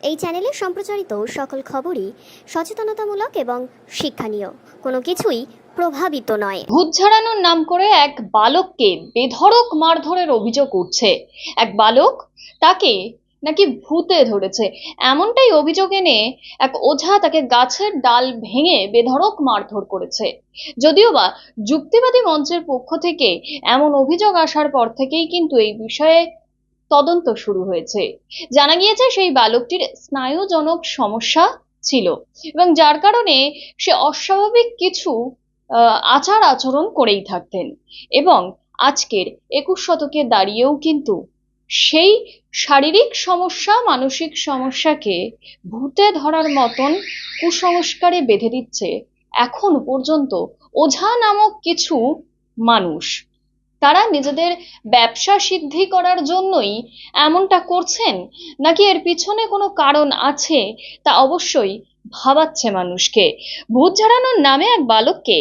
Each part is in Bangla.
এই চ্যানেলে সম্প্রচারিত সকল খবরই সচেতনতামূলক এবং শিক্ষণীয়, কোনো কিছুই প্রভাবিত নয়। ভূত ঝাড়ানোর নাম করে এক বালককে বেধড়ক মারধরের অভিযোগ উঠছে। এক বালক তাকে নাকি ভূতে ধরেছে, এমনটাই অভিযোগ এনে এক ওঝা তাকে গাছের ডাল ভেঙে বেধড়ক মারধর করেছে। যদিও বা যুক্তিবাদী মঞ্চের পক্ষ থেকে এমন অভিযোগ আসার পর থেকেই কিন্তু এই বিষয়ে তদন্ত শুরু হয়েছে। জানা গিয়েছে সেই বালকটির স্নায়ুজনক সমস্যা ছিল এবং যার কারণে সে অস্বাভাবিক কিছু আচার আচরণ করেই থাকতেন এবং আজকের 21 শতকে দাঁড়িয়েও কিন্তু সেই শারীরিক সমস্যা, মানসিক সমস্যাকে ভূতে ধরার মতন কুসংস্কারে বেঁধে দিচ্ছে এখন পর্যন্ত ওঝা নামক কিছু মানুষ। তারা নিজেদের ব্যবসা সিদ্ধি করার জন্যই এমনটা করছেন, নাকি এর পিছনে কোনো কারণ আছে তা অবশ্যই ভাবাচ্ছে মানুষকে। ভূত ঝাড়ানোর নামে এক বালককে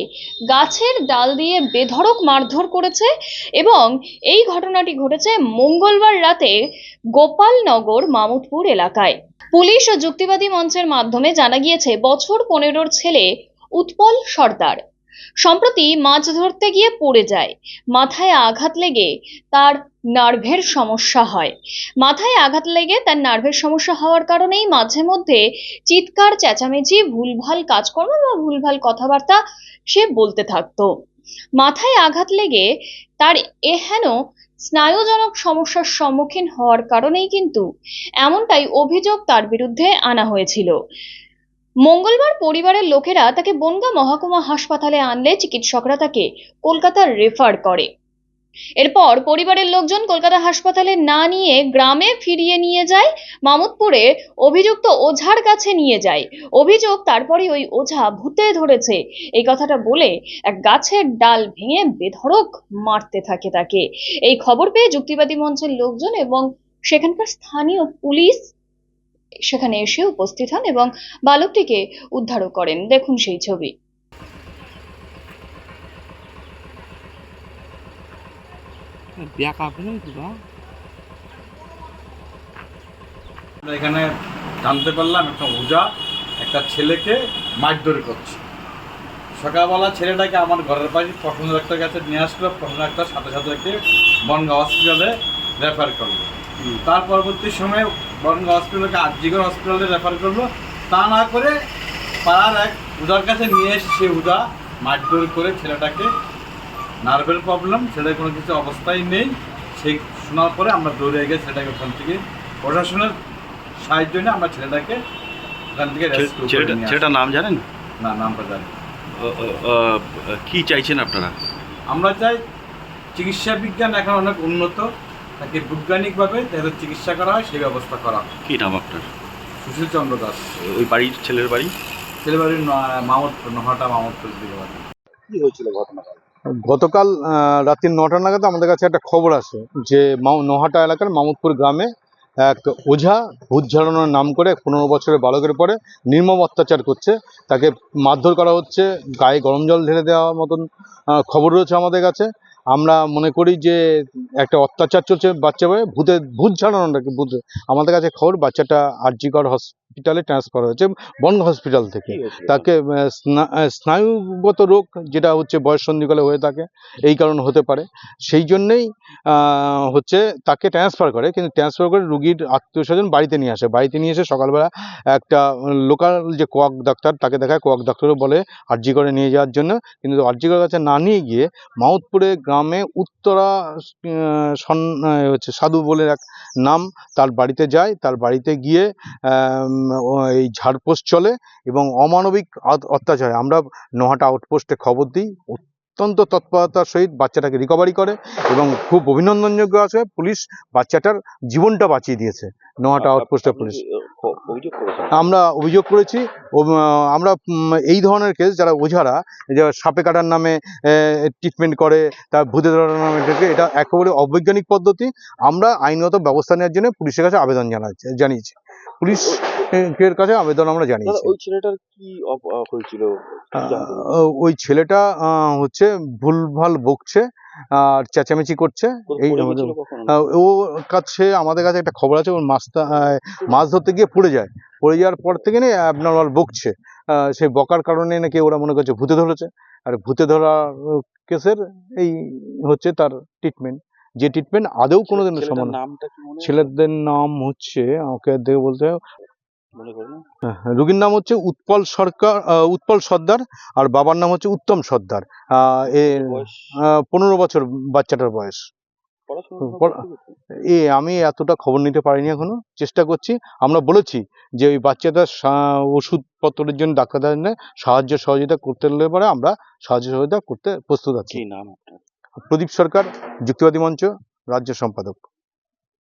গাছের ডাল দিয়ে বেধড়ক মারধর করেছে এবং এই ঘটনাটি ঘটেছে মঙ্গলবার রাতে গোপালনগর মামুদপুর এলাকায়। পুলিশ ও যুক্তিবাদী মঞ্চের মাধ্যমে জানা গিয়েছে, বছর 15-র ছেলে উৎপল সর্দার সম্প্রতি মাছ ধরতে গিয়ে পড়ে যায়। মাথায় আঘাত লেগে তার নার্ভের সমস্যা হয়। তার নার্ভের সমস্যা হওয়ার কারণেই মাঝে মধ্যে চিৎকার, চেঁচামেচি, ভুলভাল কাজকর্ম বা ভুলভাল কথাবার্তা সে বলতে থাকতো। মাথায় আঘাত লেগে তার এহেন স্নায়ুজনক সমস্যার সম্মুখীন হওয়ার কারণেই কিন্তু এমনটাই অভিযোগ তার বিরুদ্ধে আনা হয়েছিল। মঙ্গলবার পরিবারের লোকেরা তাকে বনগাঁ মহকুমা হাসপাতালে আনলে চিকিৎসকরা তাকে কলকাতা রেফার করে। এরপর পরিবারের লোকজন কলকাতা হাসপাতালে না নিয়ে গ্রামে ফিরিয়ে নিয়ে যায়, মামুদপুরে অভিযুক্ত ওঝার কাছে নিয়ে যায়। অভিযোগ, তারপরে ওই ওঝা ভূতে ধরেছে এই কথাটা বলে এক গাছের ডাল ভেঙে বেধড়ক মারতে থাকে তাকে। এই খবর পেয়ে যুক্তিবাদী মঞ্চের লোকজন এবং সেখানকার স্থানীয় পুলিশ সেখানে এসে উপস্থিত হন এবং বালকটিকে উদ্ধারও করেন। দেখুন সেই ছবি। এখানে জানতে পারলাম একটা ওঝা একটা ছেলেকে মারধর করছে। সকালবেলা ছেলেটাকে আমার ঘরের পাশে পছন্দ ডাক্তার কাছে নিয়ে আসলো, পছন্দ ডাক্তার সাথে সাথে একটি বনগাঁ হসপিটালে রেফার করলো। তার পরবর্তী সময়ে বনগাঁ হসপিটালকে আজিগর হসপিটালে রেফার করলো। তা না করে পাড়ার এক ওঝার কাছে নিয়ে এসে সে ওঝা মারধর করে ছেলেটাকে, নার্ভের প্রবলেম, ছেলের কোনো কিছু অবস্থাই নেই। সেই শোনার পরে আমরা দৌড়ে গিয়ে ছেলেটাকে ওখান থেকে প্রশাসনের সাহায্য নিয়ে আমরা ছেলেটাকে ওখান থেকে রেস্কিউ করে নিয়ে আসি। ছেলেটার নাম জানেন? না, নামটা জানি। কি চাইছেন আপনারা? আমরা চাই চিকিৎসা বিজ্ঞান এখন অনেক উন্নত, তাকে বৈজ্ঞানিকভাবে যাতে চিকিৎসা করা হয় সেই ব্যবস্থা করা। কি নাম আপনার? সুশীল চন্দ্র দাস। ওই বাড়ির ছেলের বাড়ি? ছেলে বাড়ির মামুদপুর, নহাটা মামুদপুর দিকে বাড়ি। কি হয়েছিল ঘটনা? গতকাল রাত্রি 9টা নাগাদ আমাদের কাছে একটা খবর আসে যে নহাটা এলাকার মামুদপুর গ্রামে এক ওঝা ভূত ঝাড়ানোর নাম করে 15 বছরের বালকের পরে নির্মম অত্যাচার করছে, তাকে মারধর করা হচ্ছে, গায়ে গরম জল ঢেলে দেওয়ার মতন খবর রয়েছে আমাদের কাছে। আমরা মনে করি যে একটা অত্যাচার চলছে বাচ্চা বয়ে, ভূত ঝাড়ানো নাকি ভূত। আমাদের কাছে খবর বাচ্চাটা আরজিকর হসপিটালে ট্রান্সফার করা হয়েছে বনগাঁ হসপিটাল থেকে। তাকে স্নায়ুগত রোগ যেটা হচ্ছে বয়স সন্ধিকালে হয়ে থাকে, এই কারণ হতে পারে, সেই জন্যেই হচ্ছে তাকে ট্রান্সফার করে। কিন্তু ট্রান্সফার করে রুগীর আত্মীয় স্বজন বাড়িতে নিয়ে আসে। বাড়িতে নিয়ে এসে সকালবেলা একটা লোকাল যে কোয়াক ডাক্তার, তাকে দেখায়। কোয়াক ডাক্তারও বলে আরজিকরে নিয়ে যাওয়ার জন্য, কিন্তু আরজিকরের কাছে না নিয়ে গিয়ে মামুদপুরে গ্রামে উত্তরা হচ্ছে সাধু বলে এক নাম, তার বাড়িতে যায়। তার বাড়িতে গিয়ে এই ঝাড়পোষ চলে এবং অমানবিক অত্যাচার। আমরা নহাটা আউটপোস্টে খবর দিই, অত্যন্ত তৎপরতার সহিত বাচ্চাটাকে রিকভারি করে এবং খুব অভিনন্দনযোগ্য আছে, পুলিশ বাচ্চাটার জীবনটা বাঁচিয়ে দিয়েছে। নহাটা আউটপোস্টের পুলিশ আমরা অভিযোগ করেছি। আমরা এই ধরনের কেস যারা ওঝারা যে সাপে কাটার নামে ট্রিটমেন্ট করে, তার ভূতে ধরার নামে থেকে, এটা একেবারে অবৈজ্ঞানিক পদ্ধতি। আমরা আইনগত ব্যবস্থা নেওয়ার জন্য পুলিশের কাছে আবেদন জানিয়েছি। পুলিশের কাছে আবেদন আমরা জানিয়েছি। ওই ছেলেটার কি হয়েছিল? ওই ছেলেটা হচ্ছে ভুলভাল বকছে, আর চেঁচামেচি করছে। এই পড়ে আমাদের গেছিল কখনো? ও কাছে আমাদের কাছে একটা খবর আছে, ওর মাছ ধরতে গিয়ে পড়ে যায়, পড়ে যাওয়ার পর থেকে নিয়ে অ্যাবনর্মাল বকছে। সেই বকার কারণে নাকি ওরা মনে করছে ভূতে ধরেছে। আর ভূতে ধরা কেসের এই হচ্ছে তার ট্রিটমেন্ট, যে ট্রিটমেন্ট আদৌ কোনোদিনও ছেলেটার সমান। নামটা কি মনে আছে? ছেলেদের নাম হচ্ছে, আমাকে দেখে বলতে হবে, মনে করে না? রোগীর নাম হচ্ছে উৎপল সর্দার, আর বাবার নাম হচ্ছে উত্তম সর্দার। এর বয়স? 15 বছর বাচ্চাটার বয়স। পড়াশোনা পড়া- আমি এতটা খবর নিতে পারিনি এখনো, চেষ্টা করছি। আমরা বলেছি যে ওই বাচ্চাটার ওষুধপত্রের জন্য ডাক্তারদের জন্য সাহায্য সহযোগিতা করতে হলে পরে আমরা সাহায্য সহযোগিতা করতে প্রস্তুত আছি। কি নাম আপনার? প্রদীপ সরকার, যুক্তিবাদী মঞ্চ রাজ্য সম্পাদক।